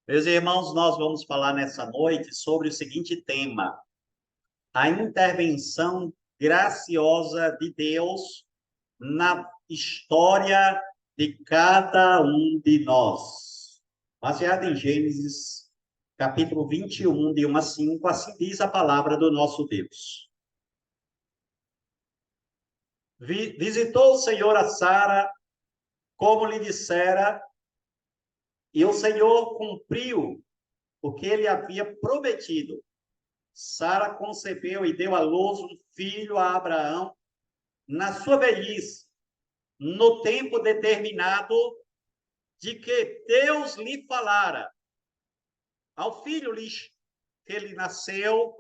Meus irmãos, nós vamos falar nessa noite sobre o seguinte tema: a intervenção graciosa de Deus na história de cada um de nós. Baseado em Gênesis, capítulo 21, de 1 a 5, assim diz a palavra do nosso Deus. Visitou o Senhor a Sara, como lhe dissera, e o Senhor cumpriu o que ele havia prometido. Sara concebeu e deu à luz um filho a Abraão na sua velhice, no tempo determinado de que Deus lhe falara. Ao filho que lhe nasceu,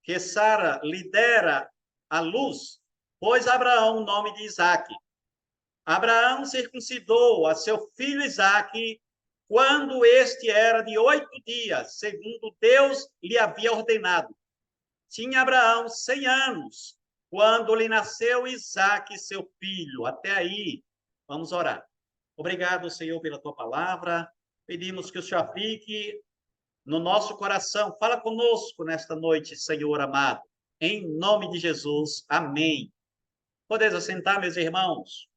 que Sara lhe dera à luz, pôs Abraão o nome de Isaque. Abraão circuncidou a seu filho Isaque quando este era de 8 dias, segundo Deus lhe havia ordenado. Tinha Abraão 100 anos, quando lhe nasceu Isaque, seu filho. Até aí, vamos orar. Obrigado, Senhor, pela tua palavra. Pedimos que o Senhor aplique no nosso coração. Fala conosco nesta noite, Senhor amado. Em nome de Jesus. Amém. Podeis assentar, meus irmãos.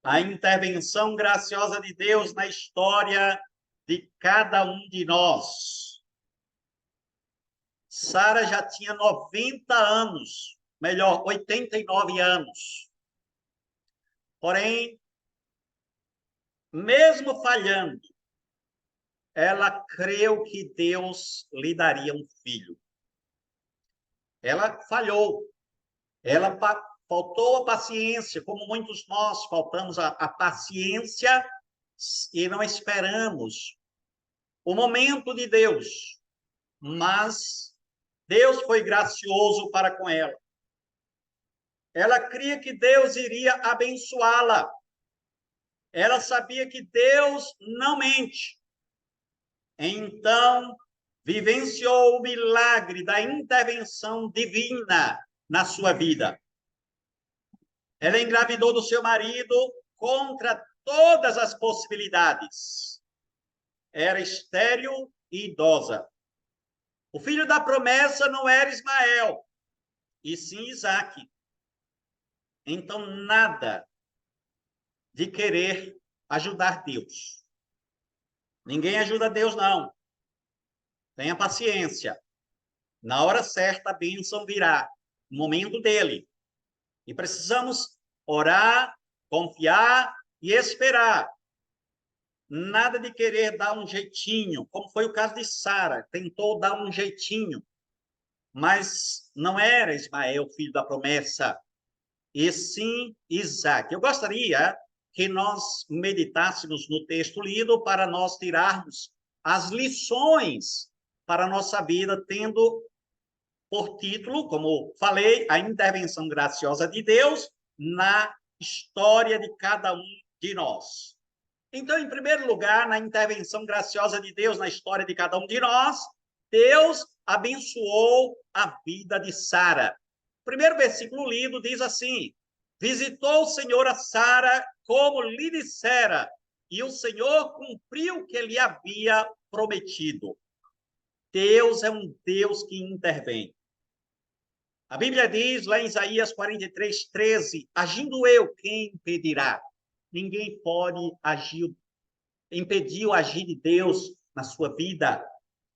A intervenção graciosa de Deus na história de cada um de nós. Sara já tinha 90 anos, melhor, 89 anos. Porém, mesmo falhando, ela creu que Deus lhe daria um filho. Ela falhou, ela faltou a paciência, como muitos nós faltamos a paciência e não esperamos o momento de Deus. Mas Deus foi gracioso para com ela. Ela cria que Deus iria abençoá-la. Ela sabia que Deus não mente. Então, vivenciou o milagre da intervenção divina na sua vida. Ela engravidou do seu marido contra todas as possibilidades. Era estéril e idosa. O filho da promessa não era Ismael, e sim Isaque. Então, nada de querer ajudar Deus. Ninguém ajuda Deus, não. Tenha paciência. Na hora certa, a bênção virá. No momento dele. E precisamos orar, confiar e esperar. Nada de querer dar um jeitinho, como foi o caso de Sara. Tentou dar um jeitinho. Mas não era Ismael, filho da promessa, e sim Isaque. Eu gostaria que nós meditássemos no texto lido para nós tirarmos as lições para a nossa vida, tendo por título, como falei, a intervenção graciosa de Deus na história de cada um de nós. Então, em primeiro lugar, na intervenção graciosa de Deus na história de cada um de nós, Deus abençoou a vida de Sara. O primeiro versículo lido diz assim: visitou o Senhor a Sara como lhe dissera, e o Senhor cumpriu o que lhe havia prometido. Deus é um Deus que intervém. A Bíblia diz lá em Isaías 43, 13, agindo eu, quem impedirá? Ninguém pode impedir o agir de Deus na sua vida.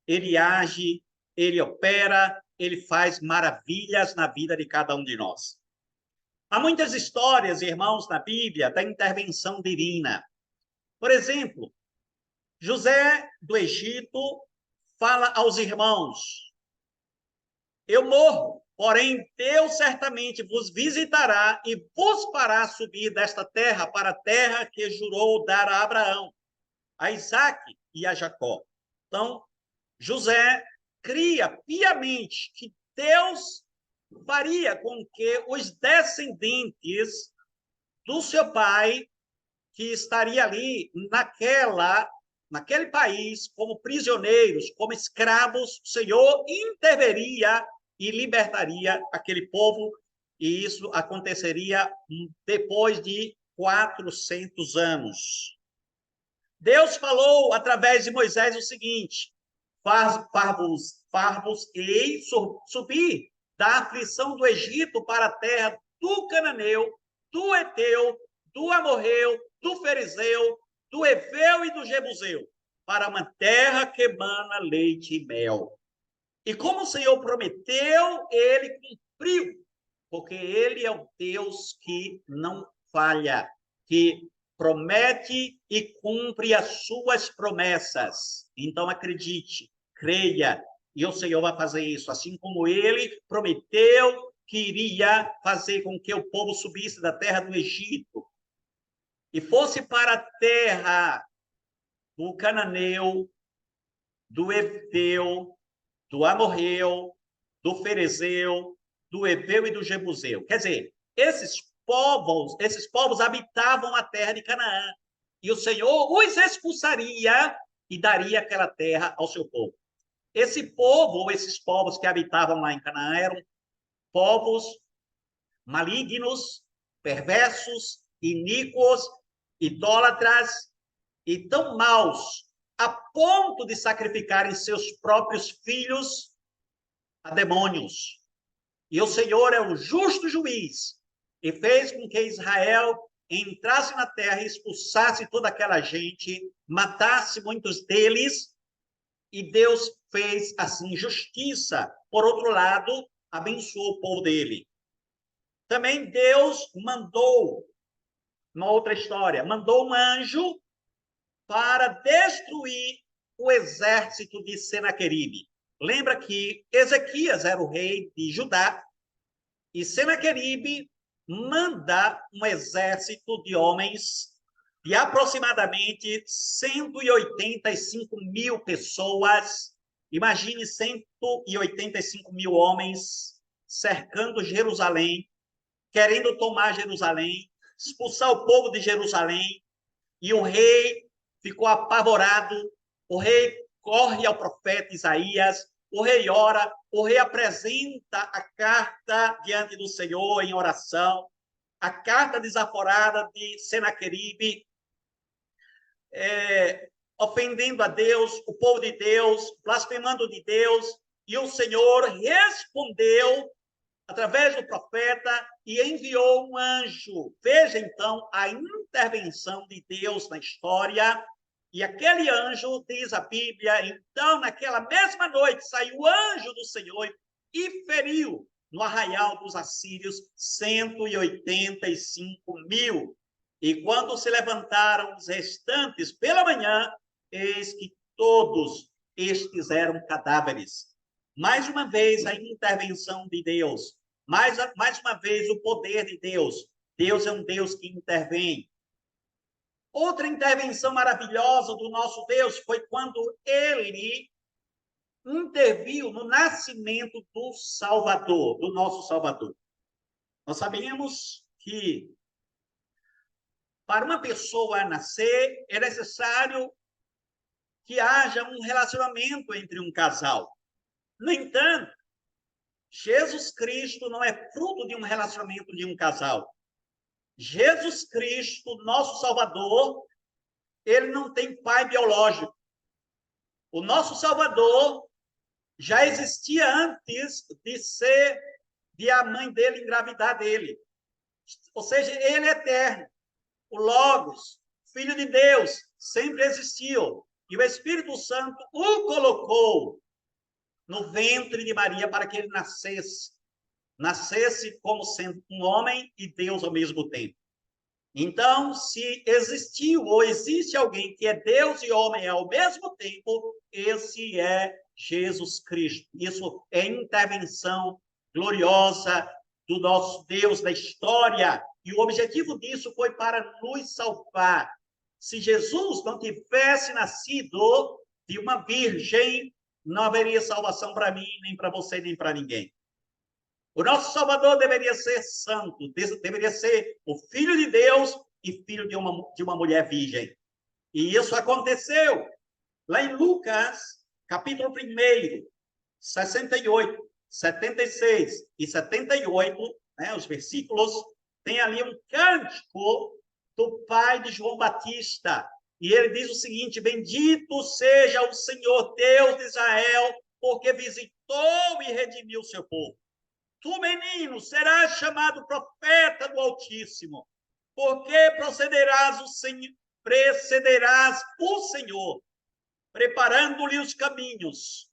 Ele age, ele opera, ele faz maravilhas na vida de cada um de nós. Há muitas histórias, irmãos, na Bíblia, da intervenção divina. Por exemplo, José do Egito fala aos irmãos: eu morro, porém Deus certamente vos visitará e vos fará subir desta terra para a terra que jurou dar a Abraão, a Isaque e a Jacó. Então, José cria piamente que Deus faria com que os descendentes do seu pai, que estaria ali naquele país, como prisioneiros, como escravos, o Senhor interveria e libertaria aquele povo, e isso aconteceria depois de 400 anos. Deus falou através de Moisés o seguinte: far-vos-ei subir da aflição do Egito para a terra do Cananeu, do Eteu, do Amorreu, do Ferizeu, do Eveu e do Jebuseu, para uma terra que emana leite e mel. E como o Senhor prometeu, ele cumpriu, porque ele é o Deus que não falha, que promete e cumpre as suas promessas. Então acredite, creia, e o Senhor vai fazer isso, assim como ele prometeu que iria fazer com que o povo subisse da terra do Egito e fosse para a terra do Cananeu, do Eteu, do Amorreu, do Ferezeu, do Eveu e do Jebuseu. Quer dizer, esses povos habitavam a terra de Canaã. E o Senhor os expulsaria e daria aquela terra ao seu povo. Esse povo, ou esses povos que habitavam lá em Canaã, eram povos malignos, perversos, iníquos, idólatras e tão maus a ponto de sacrificarem seus próprios filhos a demônios. E o Senhor é o justo juiz e fez com que Israel entrasse na terra e expulsasse toda aquela gente, matasse muitos deles, e Deus fez assim justiça. Por outro lado, abençoou o povo dele. Também Deus mandou, uma outra história, mandou um anjo para destruir o exército de Senaqueribe. Lembra que Ezequias era o rei de Judá e Senaqueribe manda um exército de homens de aproximadamente 185 mil pessoas. Imagine 185 mil homens cercando Jerusalém, querendo tomar Jerusalém, expulsar o povo de Jerusalém, e o rei ficou apavorado. O rei corre ao profeta Isaías, o rei ora, o rei apresenta a carta diante do Senhor em oração, a carta desaforada de Senaqueribe, ofendendo a Deus, o povo de Deus, blasfemando de Deus, e o Senhor respondeu através do profeta e enviou um anjo. Veja, então, a intervenção de Deus na história. E aquele anjo, diz a Bíblia, então, naquela mesma noite, saiu o anjo do Senhor e feriu no arraial dos assírios 185 mil. E quando se levantaram os restantes pela manhã, eis que todos estes eram cadáveres. Mais uma vez, a intervenção de Deus. Mais uma vez, o poder de Deus. Deus é um Deus que intervém. Outra intervenção maravilhosa do nosso Deus foi quando ele interviu no nascimento do Salvador, do nosso Salvador. Nós sabemos que para uma pessoa nascer é necessário que haja um relacionamento entre um casal. No entanto, Jesus Cristo não é fruto de um relacionamento de um casal. Jesus Cristo, nosso Salvador, ele não tem pai biológico. O nosso Salvador já existia antes de a mãe dele engravidar dele. Ou seja, ele é eterno. O Logos, Filho de Deus, sempre existiu. E o Espírito Santo o colocou no ventre de Maria para que ele nascesse como sendo um homem e Deus ao mesmo tempo. Então, se existiu ou existe alguém que é Deus e homem ao mesmo tempo, esse é Jesus Cristo. Isso é intervenção gloriosa do nosso Deus da história. E o objetivo disso foi para nos salvar. Se Jesus não tivesse nascido de uma virgem, não haveria salvação para mim, nem para você, nem para ninguém. O nosso Salvador deveria ser santo, deveria ser o Filho de Deus e filho de uma mulher virgem. E isso aconteceu. Lá em Lucas, capítulo 1, 68, 76 e 78, né, os versículos, tem ali um cântico do pai de João Batista. E ele diz o seguinte: bendito seja o Senhor Deus de Israel, porque visitou e redimiu o seu povo. Tu, menino, serás chamado profeta do Altíssimo, porque precederás o Senhor, preparando-lhe os caminhos,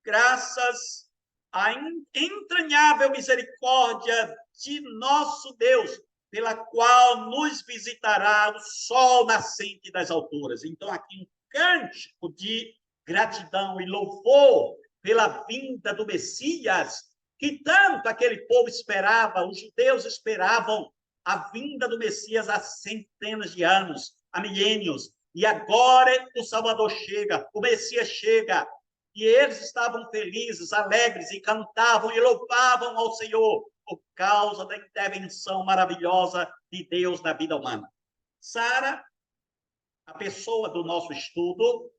graças à entranhável misericórdia de nosso Deus, pela qual nos visitará o sol nascente das alturas. Então, aqui um cântico de gratidão e louvor pela vinda do Messias, que tanto aquele povo esperava, os judeus esperavam a vinda do Messias há centenas de anos, há milênios. E agora o Salvador chega, o Messias chega, e eles estavam felizes, alegres, e cantavam e louvavam ao Senhor por causa da intervenção maravilhosa de Deus na vida humana. Sara, a pessoa do nosso estudo,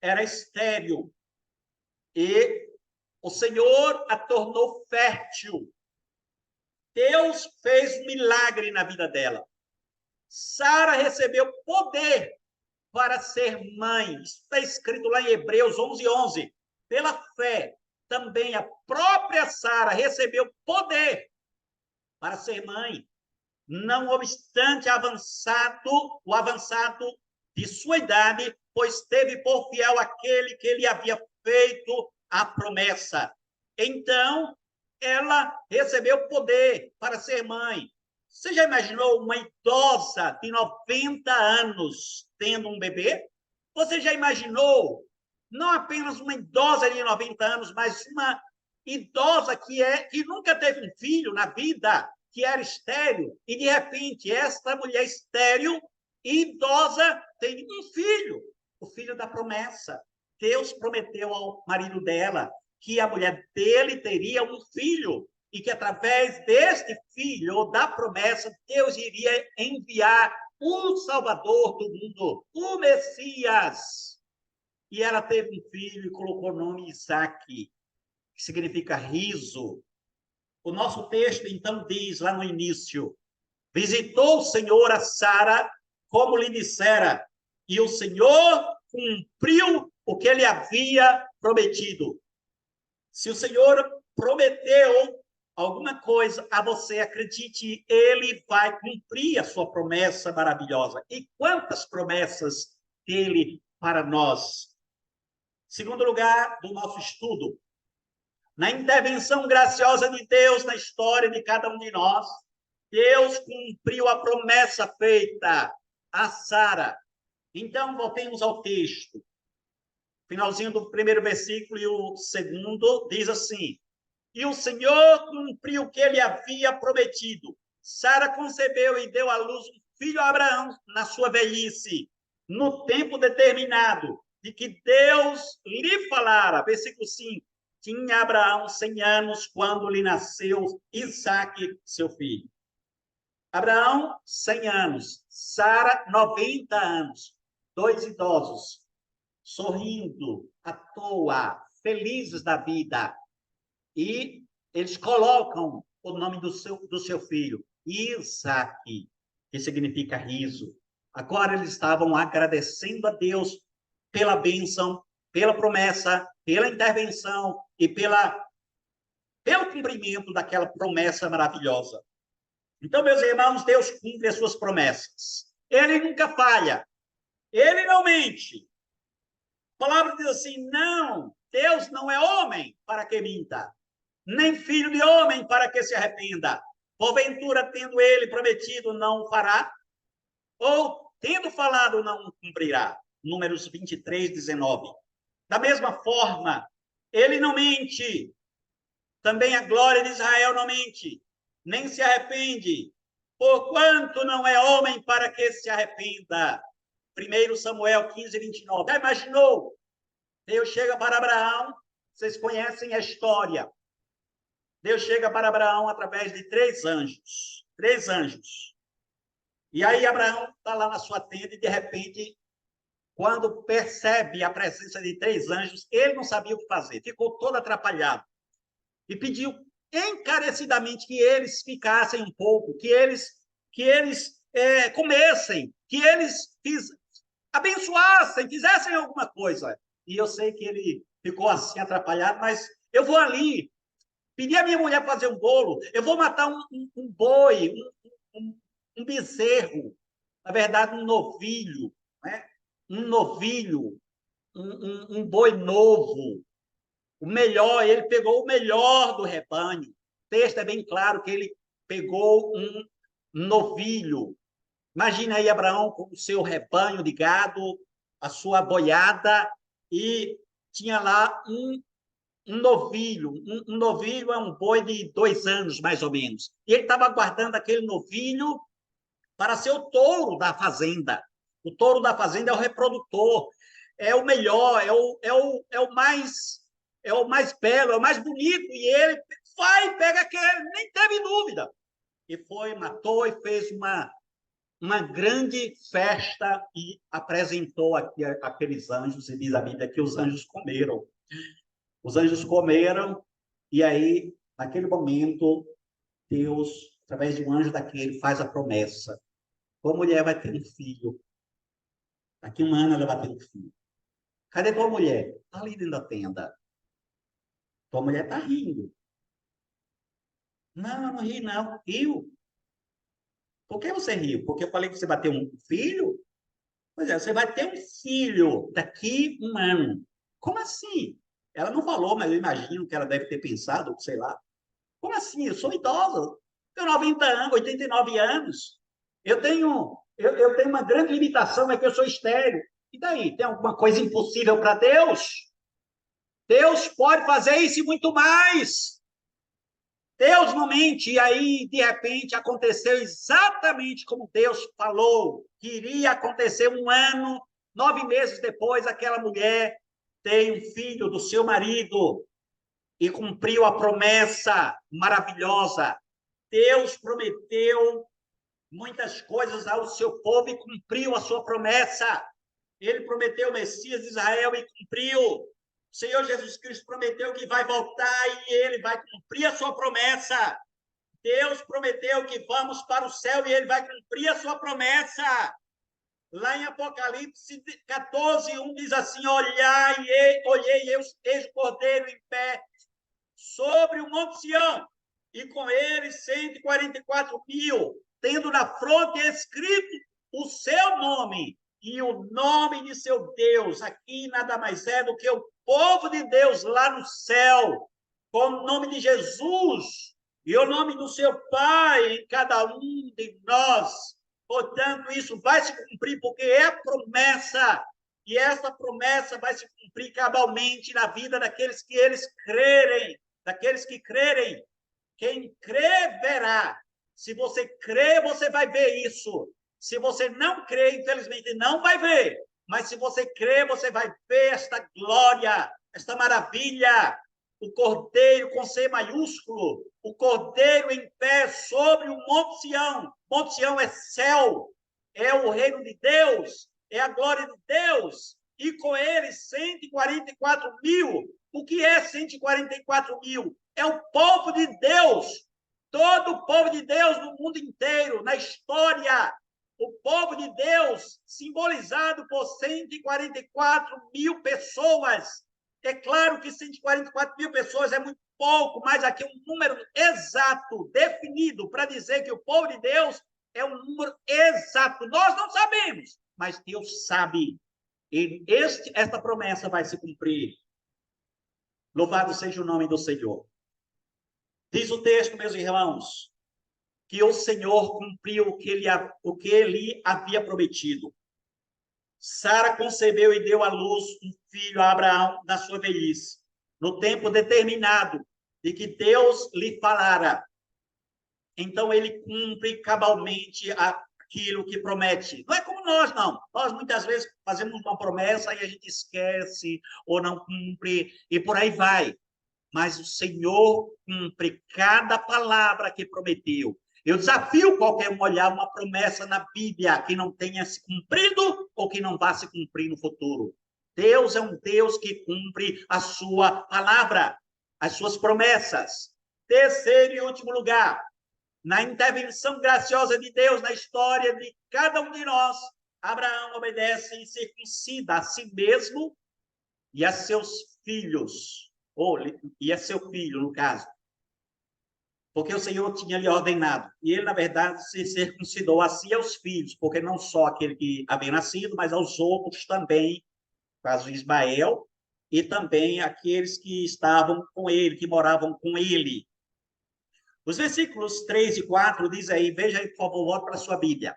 era estéril, e o Senhor a tornou fértil. Deus fez um milagre na vida dela. Sara recebeu poder para ser mãe. Isso está escrito lá em Hebreus 11:11. Pela fé, também a própria Sara recebeu poder para ser mãe, não obstante o avançado de sua idade, pois teve por fiel aquele que lhe havia feito a promessa. Então, ela recebeu poder para ser mãe. Você já imaginou uma idosa de 90 anos tendo um bebê? Você já imaginou não apenas uma idosa de 90 anos, mas uma idosa que nunca teve um filho na vida, que era estéril, e de repente esta mulher estéril e idosa tem um filho, o filho da promessa. Deus prometeu ao marido dela que a mulher dele teria um filho e que através deste filho, ou da promessa, Deus iria enviar o Salvador do mundo, o Messias. E ela teve um filho e colocou o nome Isaac, que significa riso. O nosso texto, então, diz lá no início: visitou o Senhor a Sara, como lhe dissera, e o Senhor cumpriu o que ele havia prometido. Se o Senhor prometeu alguma coisa a você, acredite, ele vai cumprir a sua promessa maravilhosa. E quantas promessas dele para nós? Segundo lugar do nosso estudo, na intervenção graciosa de Deus na história de cada um de nós, Deus cumpriu a promessa feita a Sara. Então, voltemos ao texto. Finalzinho do primeiro versículo e o segundo diz assim: e o Senhor cumpriu o que ele havia prometido. Sara concebeu e deu à luz um filho a Abraão na sua velhice, no tempo determinado, de que Deus lhe falara. Versículo 5. Tinha Abraão 100 anos quando lhe nasceu Isaque, seu filho. Abraão, 100 anos. Sara, 90 anos. Dois idosos, sorrindo à toa, felizes da vida. E eles colocam o nome do seu filho, Isaque, que significa riso. Agora eles estavam agradecendo a Deus pela bênção, pela promessa, pela intervenção e pelo cumprimento daquela promessa maravilhosa. Então, meus irmãos, Deus cumpre as suas promessas. Ele nunca falha. Ele não mente. A palavra diz assim: não, Deus não é homem para que minta, nem filho de homem para que se arrependa. Porventura, tendo ele prometido, não o fará? Ou, tendo falado, não o cumprirá? Números 23, 19. Da mesma forma, ele não mente. Também a glória de Israel não mente, nem se arrepende, porquanto não é homem para que se arrependa. 1 Samuel 15, 29. Já imaginou? Deus chega para Abraão, vocês conhecem a história. Deus chega para Abraão através de três anjos. Três anjos. E aí Abraão está lá na sua tenda e, de repente, quando percebe a presença de três anjos, ele não sabia o que fazer. Ficou todo atrapalhado. E pediu encarecidamente que eles ficassem um pouco, que eles comessem, que eles abençoassem, fizessem alguma coisa. E eu sei que ele ficou assim atrapalhado, mas eu vou ali, pedir a minha mulher para fazer um bolo, eu vou matar um boi, um bezerro, na verdade, um novilho, né? Um novilho, um boi novo, o melhor, ele pegou o melhor do rebanho. O texto é bem claro que ele pegou um novilho. Imagina aí Abraão com o seu rebanho de gado, a sua boiada, e tinha lá um novilho. Um novilho é um boi de 2 anos, mais ou menos. E ele estava guardando aquele novilho para ser o touro da fazenda. O touro da fazenda é o reprodutor, é o melhor, é o mais belo, é o mais bonito, e ele vai, pega aquele, nem teve dúvida. E foi, matou e fez uma grande festa e apresentou aqui aqueles anjos, e diz a Bíblia que os anjos comeram. Os anjos comeram, e aí, naquele momento, Deus, através de um anjo daquele, faz a promessa. Tua mulher vai ter um filho. Daqui um ano ela vai ter um filho. Cadê tua mulher? Está ali dentro da tenda. Tua mulher está rindo. Não, eu não ri, não. Riu. Por que você riu? Porque eu falei que você vai ter um filho? Pois é, você vai ter um filho daqui um ano. Como assim? Ela não falou, mas eu imagino que ela deve ter pensado, sei lá. Como assim? Eu sou idosa. Tenho 90 anos, 89 anos. Eu tenho uma grande limitação, é que eu sou estéril. E daí? Tem alguma coisa impossível para Deus? Deus pode fazer isso e muito mais. Deus não mente. E aí, de repente, aconteceu exatamente como Deus falou que iria acontecer. Um ano, 9 meses depois, aquela mulher tem um filho do seu marido e cumpriu a promessa maravilhosa. Deus prometeu muitas coisas ao seu povo e cumpriu a sua promessa. Ele prometeu o Messias de Israel e cumpriu. O Senhor Jesus Cristo prometeu que vai voltar e ele vai cumprir a sua promessa. Deus prometeu que vamos para o céu e ele vai cumprir a sua promessa. Lá em Apocalipse 14, 1 diz assim: olhei, eu eis o Cordeiro em pé sobre o Monte Sião, e com ele 144.000, tendo na fronte escrito o seu nome e o nome de seu Deus. Aqui nada mais é do que o povo de Deus lá no céu, com o nome de Jesus e o nome do seu Pai em cada um de nós. Portanto, isso vai se cumprir, porque é promessa, e essa promessa vai se cumprir cabalmente na vida daqueles que eles crerem, daqueles que crerem. Quem crê, verá. Se você crê, você vai ver isso. Se você não crê, infelizmente, não vai ver. Mas se você crê, você vai ver esta glória, esta maravilha. O Cordeiro com C maiúsculo, o Cordeiro em pé sobre o Monte Sião. Monte Sião é céu, é o reino de Deus, é a glória de Deus. E com ele 144.000. O que é 144.000? É o povo de Deus. Todo o povo de Deus no mundo inteiro, na história. O povo de Deus simbolizado por 144.000 pessoas. É claro que 144.000 pessoas é muito pouco, mas aqui é um número exato, definido, para dizer que o povo de Deus é um número exato. Nós não sabemos, mas Deus sabe. E esta promessa vai se cumprir. Louvado seja o nome do Senhor. Diz o texto, meus irmãos, que o Senhor cumpriu o que ele havia prometido. Sara concebeu e deu à luz um filho a Abraão na sua velhice, no tempo determinado de que Deus lhe falara. Então ele cumpre cabalmente aquilo que promete. Não é como nós, não. Nós muitas vezes fazemos uma promessa e a gente esquece ou não cumpre e por aí vai. Mas o Senhor cumpre cada palavra que prometeu. Eu desafio qualquer um a olhar uma promessa na Bíblia que não tenha se cumprido ou que não vá se cumprir no futuro. Deus é um Deus que cumpre a sua palavra, as suas promessas. Terceiro e último lugar, na intervenção graciosa de Deus na história de cada um de nós, Abraão obedece e circuncida a si mesmo e a seus filhos, e a seu filho, no caso, porque o Senhor tinha lhe ordenado. E ele, na verdade, se circuncidou a si e aos filhos, porque não só aquele que havia nascido, mas aos outros também, caso Ismael, e também aqueles que estavam com ele, que moravam com ele. Os versículos 3 e 4 diz aí, veja aí, por favor, volte para a sua Bíblia.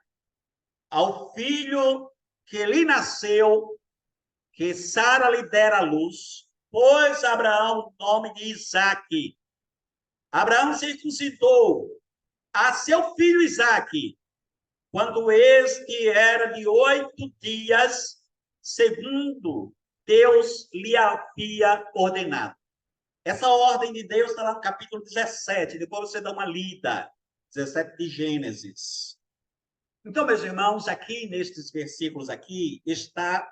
Ao filho que lhe nasceu, que Sara lhe dera à luz, pôs Abraão o nome de Isaque. Abraão circuncidou a seu filho Isaque, quando este era de 8 dias, segundo Deus lhe havia ordenado. Essa ordem de Deus está lá no capítulo 17, depois você dá uma lida, 17 de Gênesis. Então, meus irmãos, aqui nestes versículos aqui está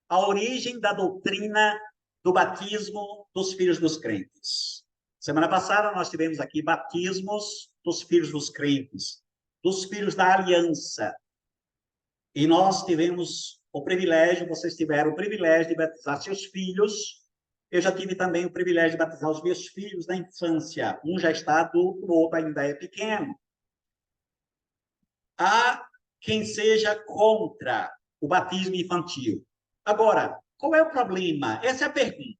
a origem da doutrina do batismo dos filhos dos crentes. Semana passada nós tivemos aqui batismos dos filhos dos crentes, dos filhos da aliança. E nós tivemos o privilégio, vocês tiveram o privilégio de batizar seus filhos. Eu já tive também o privilégio de batizar os meus filhos na infância. Um já está adulto, o outro ainda é pequeno. Há quem seja contra o batismo infantil. Agora, qual é o problema? Essa é a pergunta.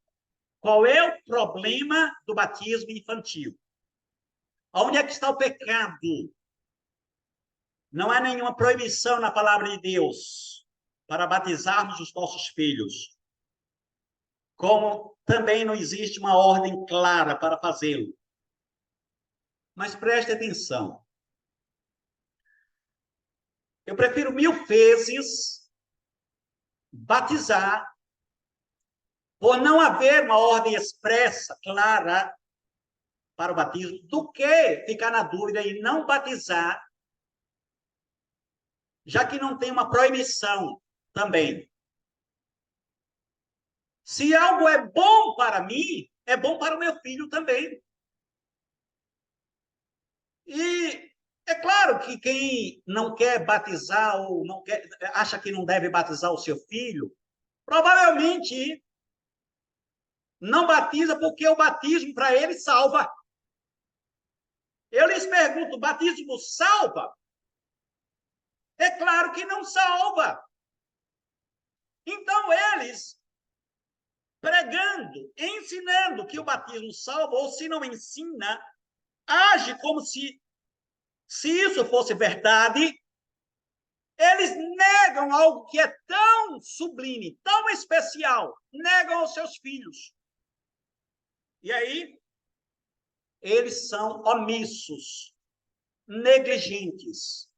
Qual é o problema do batismo infantil? Onde é que está o pecado? Não há nenhuma proibição na palavra de Deus para batizarmos os nossos filhos. Como também não existe uma ordem clara para fazê-lo. Mas preste atenção. Eu prefiro 1000 vezes batizar, por não haver uma ordem expressa, clara, para o batismo, do que ficar na dúvida e não batizar, já que não tem uma proibição também. Se algo é bom para mim, é bom para o meu filho também. E é claro que quem não quer batizar ou não quer, acha que não deve batizar o seu filho, provavelmente não batiza porque o batismo para ele salva. Eu lhes pergunto, o batismo salva? É claro que não salva. Então eles pregando, ensinando que o batismo salva, ou se não ensina, age como se isso fosse verdade. Eles negam algo que é tão sublime, tão especial, negam aos seus filhos. E aí, eles são omissos, negligentes.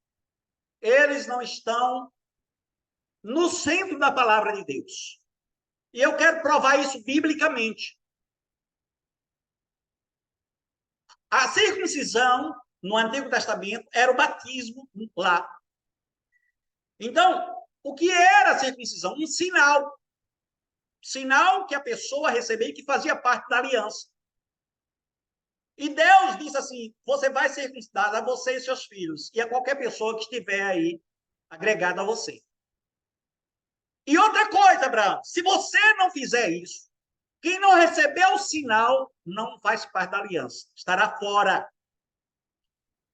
Eles não estão no centro da palavra de Deus. E eu quero provar isso biblicamente. A circuncisão, no Antigo Testamento, era o batismo lá. Então, o que era a circuncisão? Um sinal. Sinal que a pessoa recebia e que fazia parte da aliança. E Deus disse assim, você vai circuncidar a você e seus filhos, e a qualquer pessoa que estiver aí agregada a você. E outra coisa, Abraão, se você não fizer isso, quem não recebeu o sinal não faz parte da aliança, estará fora.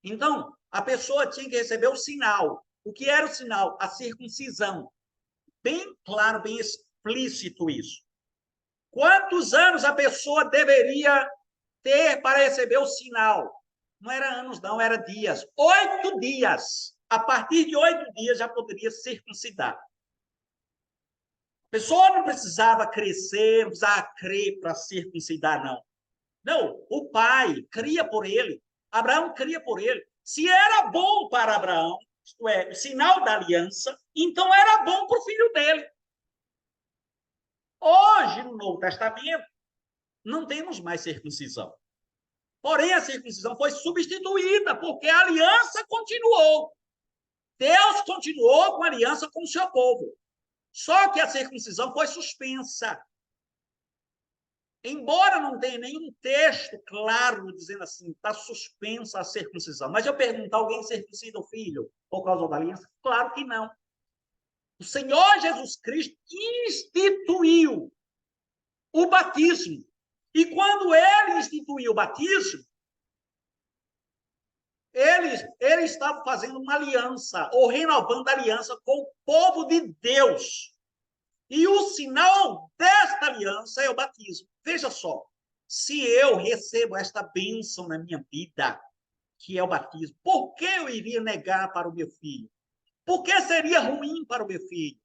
Então, a pessoa tinha que receber o sinal. O que era o sinal? A circuncisão. Bem claro, bem explícito isso. Quantos anos a pessoa deveria ter para receber o sinal? Não era anos, não, era dias. 8 dias. A partir de 8 dias já poderia circuncidar. A pessoa não precisava crescer, não precisava crer para circuncidar, não. Não, o pai cria por ele. Abraão cria por ele. Se era bom para Abraão, isto é, o sinal da aliança, então era bom para o filho dele. Hoje, no Novo Testamento, não temos mais circuncisão. Porém, a circuncisão foi substituída, porque a aliança continuou. Deus continuou com a aliança com o seu povo. Só que a circuncisão foi suspensa. Embora não tenha nenhum texto claro dizendo assim, está suspensa a circuncisão. Mas eu pergunto, alguém circuncida o filho por causa da aliança? Claro que não. O Senhor Jesus Cristo instituiu o batismo. E quando ele instituiu o batismo, ele estava fazendo uma aliança, ou renovando a aliança com o povo de Deus. E o sinal desta aliança é o batismo. Veja só, se eu recebo esta bênção na minha vida, que é o batismo, por que eu iria negar para o meu filho? Por que seria ruim para o meu filho?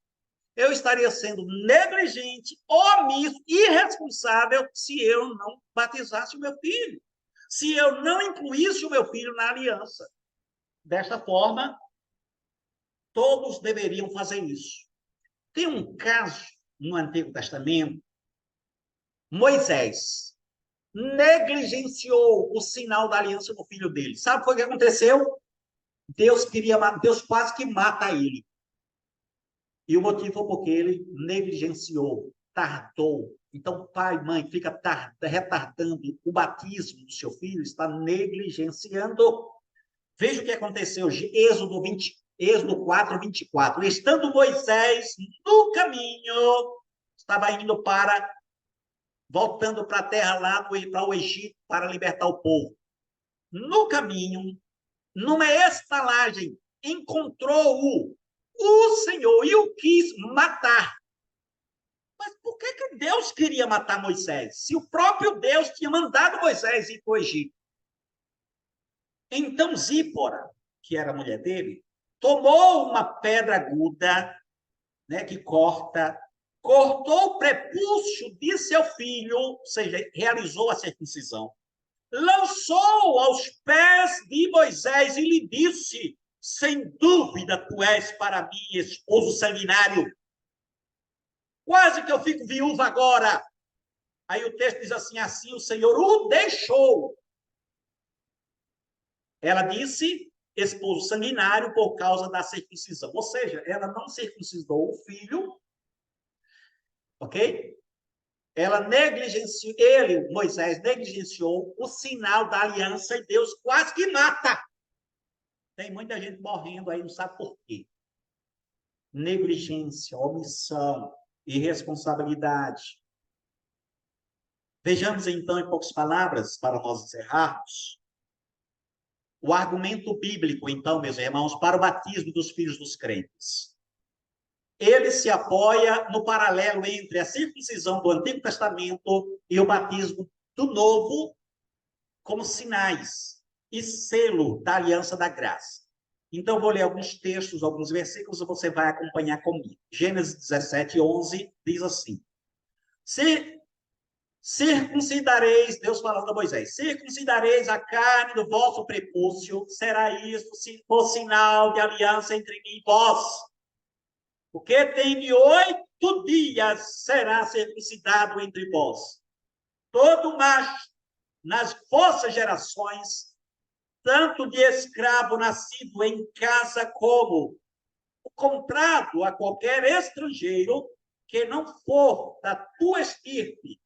Eu estaria sendo negligente, omisso, irresponsável se eu não batizasse o meu filho. Se eu não incluísse o meu filho na aliança. Desta forma, todos deveriam fazer isso. Tem um caso no Antigo Testamento, Moisés negligenciou o sinal da aliança com o filho dele. Sabe o que aconteceu? Deus quase que mata ele. E o motivo foi porque ele negligenciou, tardou. Então, pai, mãe, fica retardando o batismo do seu filho, está negligenciando. Veja o que aconteceu, Êxodo 4, 24. Estando Moisés no caminho, estava indo voltando para a terra lá, para o Egito, para libertar o povo. No caminho, numa estalagem, encontrou-o o Senhor e o quis matar. Mas por que Deus queria matar Moisés? Se o próprio Deus tinha mandado Moisés ir para o Egito. Então Zípora, que era a mulher dele, tomou uma pedra aguda, né, que cortou o prepúcio de seu filho, ou seja, realizou a circuncisão, lançou aos pés de Moisés e lhe disse: sem dúvida tu és para mim esposo sanguinário. Quase que eu fico viúva agora. Aí o texto diz assim: assim o Senhor o deixou. Ela disse esposo sanguinário por causa da circuncisão. Ou seja, ela não circuncidou o filho, ok? Moisés, negligenciou o sinal da aliança e Deus quase que mata. Tem muita gente morrendo aí, não sabe por quê. Negligência, omissão, irresponsabilidade. Vejamos então, em poucas palavras, para nós encerrarmos, o argumento bíblico, então, meus irmãos, para o batismo dos filhos dos crentes. Ele se apoia no paralelo entre a circuncisão do Antigo Testamento e o batismo do Novo, como sinais e selo da aliança da graça. Então, vou ler alguns textos, alguns versículos, e você vai acompanhar comigo. Gênesis 17, 11, diz assim: se circuncidareis, Deus falando a Moisés, circuncidareis a carne do vosso prepúcio, será isto por sinal de aliança entre mim e vós. Porque tem de 8 dias será circuncidado entre vós. Todo macho nas vossas gerações, tanto de escravo nascido em casa como comprado a qualquer estrangeiro que não for da tua estirpe,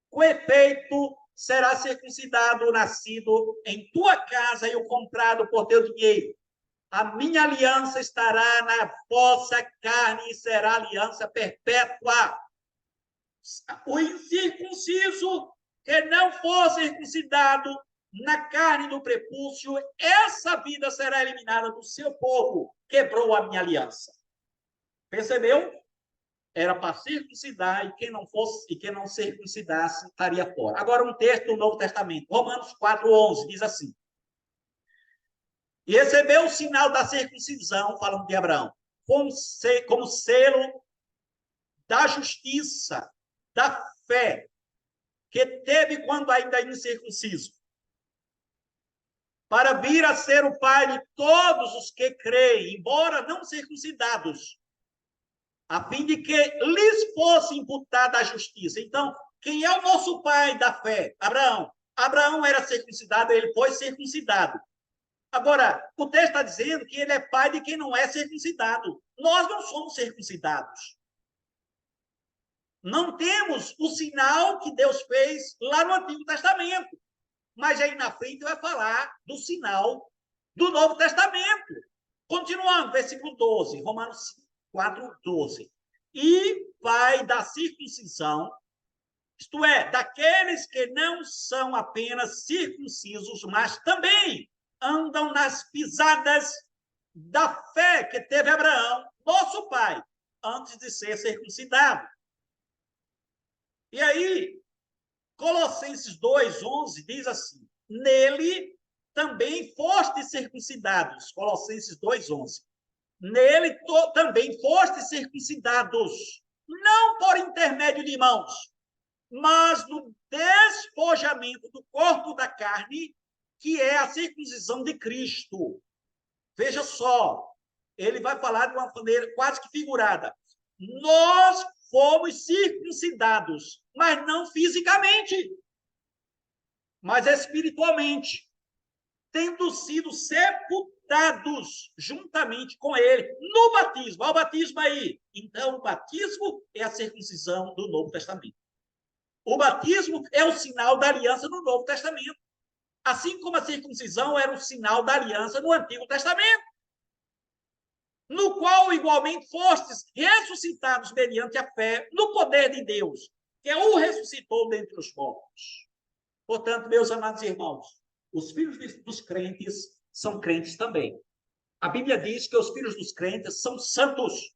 com efeito será circuncidado o nascido em tua casa e o comprado por teu dinheiro. A minha aliança estará na vossa carne e será aliança perpétua. O incircunciso que não for circuncidado na carne do prepúcio, essa vida será eliminada do seu povo. Quebrou a minha aliança. Percebeu? Era para circuncidar e quem não circuncidasse estaria fora. Agora um texto do Novo Testamento, Romanos 4:11, diz assim: e recebeu o sinal da circuncisão, falando de Abraão, como selo da justiça, da fé, que teve quando ainda incircunciso, para vir a ser o pai de todos os que creem, embora não circuncidados, a fim de que lhes fosse imputada a justiça. Então, quem é o nosso pai da fé? Abraão. Abraão era circuncidado, ele foi circuncidado. Agora, o texto está dizendo que ele é pai de quem não é circuncidado. Nós não somos circuncidados. Não temos o sinal que Deus fez lá no Antigo Testamento. Mas aí na frente vai falar do sinal do Novo Testamento. Continuando, versículo 12, Romanos 4:12. E pai da circuncisão, isto é, daqueles que não são apenas circuncisos, mas também andam nas pisadas da fé que teve Abraão, nosso pai, antes de ser circuncidado. E aí, Colossenses 2:11 diz assim: nele também fostes circuncidados. Colossenses 2:11. Nele também fostes circuncidados, não por intermédio de mãos, mas no despojamento do corpo da carne, que é a circuncisão de Cristo. Veja só, ele vai falar de uma maneira quase que figurada. Nós fomos circuncidados, mas não fisicamente, mas espiritualmente, tendo sido sepultados juntamente com ele no batismo. Olha o batismo aí. Então, o batismo é a circuncisão do Novo Testamento. O batismo é o sinal da aliança no Novo Testamento. Assim como a circuncisão era o sinal da aliança no Antigo Testamento, no qual igualmente fostes ressuscitados mediante a fé no poder de Deus, que o ressuscitou dentre os mortos. Portanto, meus amados irmãos, os filhos dos crentes são crentes também. A Bíblia diz que os filhos dos crentes são santos.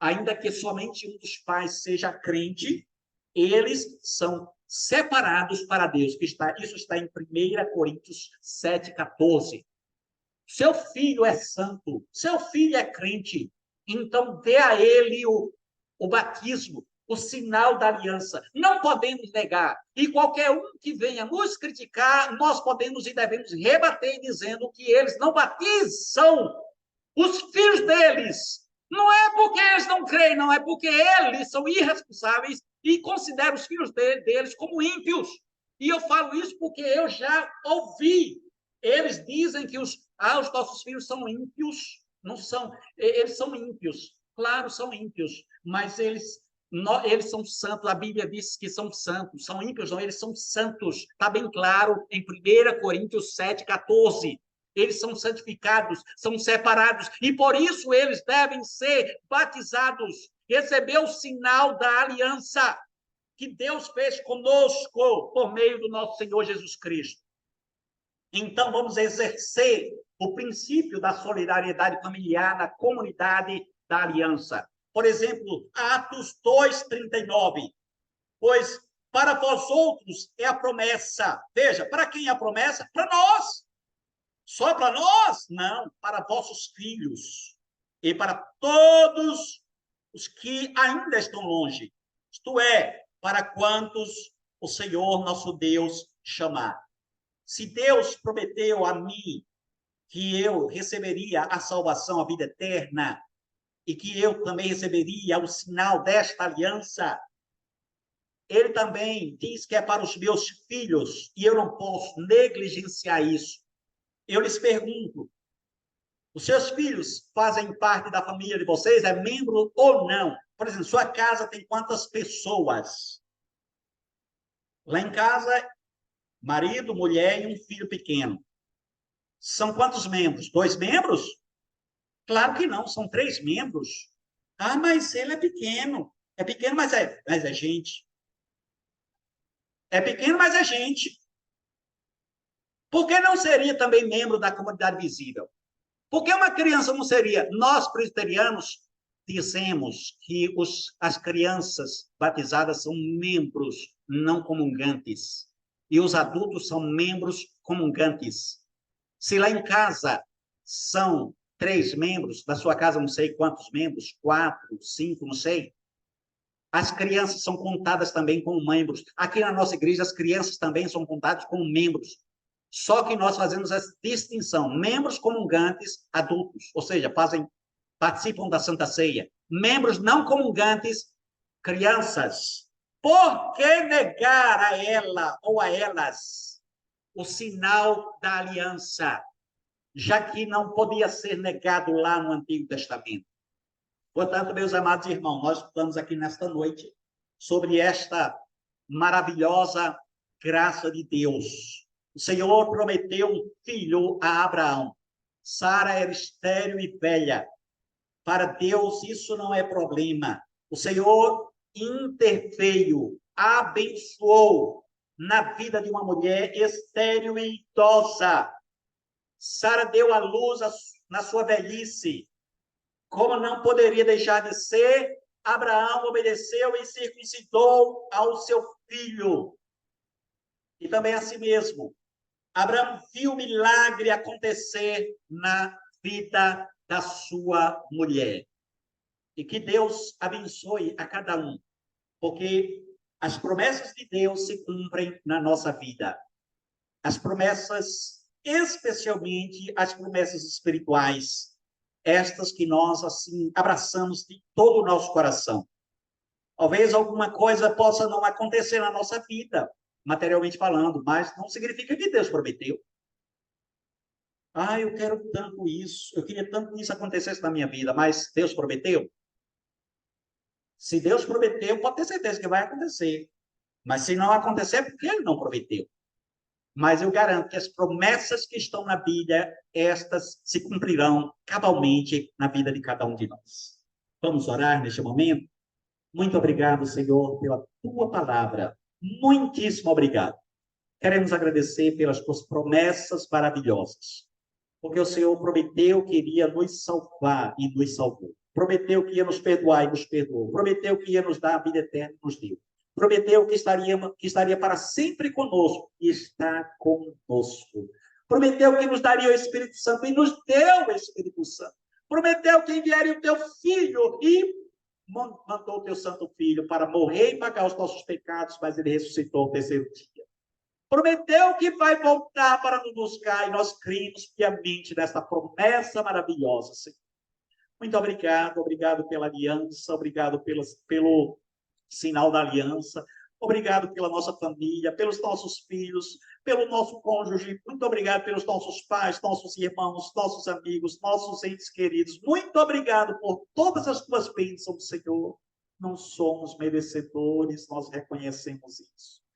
Ainda que somente um dos pais seja crente, eles são separados para Deus. Isso está em 1 Coríntios 7:14. Seu filho é santo, seu filho é crente, então dê a ele o batismo, o sinal da aliança. Não podemos negar. E qualquer um que venha nos criticar, nós podemos e devemos rebater dizendo que eles não batizam os filhos deles. Não é porque eles não creem, não, é porque eles são irresponsáveis e consideram os filhos deles como ímpios. E eu falo isso porque eu já ouvi. Eles dizem que os nossos filhos são ímpios. Não são, eles são ímpios. Claro, são ímpios, mas eles são santos. A Bíblia diz que são santos. São ímpios, não, eles são santos. Está bem claro em 1 Coríntios 7:14. Eles são santificados, são separados, e por isso eles devem ser batizados, receber o sinal da aliança que Deus fez conosco por meio do nosso Senhor Jesus Cristo. Então, vamos exercer o princípio da solidariedade familiar na comunidade da aliança. Por exemplo, Atos 2:39. Pois para vós outros é a promessa. Veja, para quem é a promessa? Para nós. Só para nós? Não, para vossos filhos e para todos os que ainda estão longe. Isto é, para quantos o Senhor nosso Deus chamar. Se Deus prometeu a mim que eu receberia a salvação, a vida eterna, e que eu também receberia o sinal desta aliança, ele também diz que é para os meus filhos, e eu não posso negligenciar isso. Eu lhes pergunto, os seus filhos fazem parte da família de vocês? É membro ou não? Por exemplo, sua casa tem quantas pessoas? Lá em casa, marido, mulher e um filho pequeno. São quantos membros? 2 membros? Claro que não, são 3 membros. Ah, mas ele é pequeno. É pequeno, mas é gente. É pequeno, mas é gente. Por que não seria também membro da comunidade visível? Por que uma criança não seria? Nós, presbiterianos, dizemos que as crianças batizadas são membros não comungantes. E os adultos são membros comungantes. Se lá em casa são 3 membros, da sua casa não sei quantos membros, 4, 5, não sei. As crianças são contadas também como membros. Aqui na nossa igreja, as crianças também são contadas como membros. Só que nós fazemos essa distinção. Membros comungantes, adultos, ou seja, participam da Santa Ceia. Membros não comungantes, crianças. Por que negar a ela ou a elas o sinal da aliança, já que não podia ser negado lá no Antigo Testamento? Portanto, meus amados irmãos, nós estamos aqui nesta noite sobre esta maravilhosa graça de Deus. O Senhor prometeu um filho a Abraão. Sara era estéril e velha. Para Deus, isso não é problema. O Senhor interveio, abençoou na vida de uma mulher estéril e idosa. Sara deu à luz na sua velhice. Como não poderia deixar de ser, Abraão obedeceu e circuncidou ao seu filho. E também a si mesmo. Abraão viu o milagre acontecer na vida da sua mulher. E que Deus abençoe a cada um, porque as promessas de Deus se cumprem na nossa vida. As promessas, especialmente as promessas espirituais, estas que nós, assim, abraçamos de todo o nosso coração. Talvez alguma coisa possa não acontecer na nossa vida, materialmente falando, mas não significa que Deus prometeu. Eu quero tanto isso, eu queria tanto que isso acontecesse na minha vida, mas Deus prometeu? Se Deus prometeu, pode ter certeza que vai acontecer. Mas se não acontecer, é porque Ele não prometeu. Mas eu garanto que as promessas que estão na Bíblia, estas se cumprirão cabalmente na vida de cada um de nós. Vamos orar neste momento? Muito obrigado, Senhor, pela Tua palavra. Muitíssimo obrigado. Queremos agradecer pelas Tuas promessas maravilhosas. Porque o Senhor prometeu que iria nos salvar e nos salvou. Prometeu que ia nos perdoar e nos perdoou. Prometeu que ia nos dar a vida eterna e nos deu. Prometeu que estaria para sempre conosco e está conosco. Prometeu que nos daria o Espírito Santo e nos deu o Espírito Santo. Prometeu que enviaria o teu Filho e mandou o teu Santo Filho para morrer e pagar os nossos pecados, mas ele ressuscitou ao terceiro dia. Prometeu que vai voltar para nos buscar e nós cremos piamente nessa promessa maravilhosa, Senhor. Muito obrigado, obrigado pela aliança, obrigado pelo sinal da aliança, obrigado pela nossa família, pelos nossos filhos, pelo nosso cônjuge, muito obrigado pelos nossos pais, nossos irmãos, nossos amigos, nossos entes queridos. Muito obrigado por todas as tuas bênçãos, Senhor. Não somos merecedores, nós reconhecemos isso.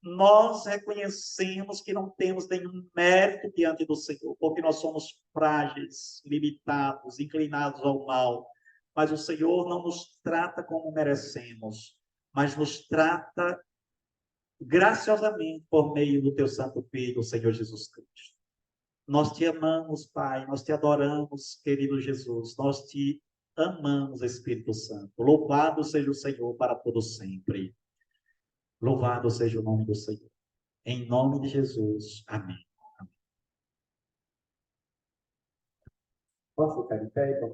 Nós reconhecemos que não temos nenhum mérito diante do Senhor, porque nós somos frágeis, limitados, inclinados ao mal. Mas o Senhor não nos trata como merecemos, mas nos trata graciosamente por meio do teu Santo Filho, o Senhor Jesus Cristo. Nós te amamos, Pai, nós te adoramos, querido Jesus, nós te amamos, Espírito Santo. Louvado seja o Senhor para todo sempre. Louvado seja o nome do Senhor. Em nome de Jesus. Amém. Amém. Posso ficar de pé?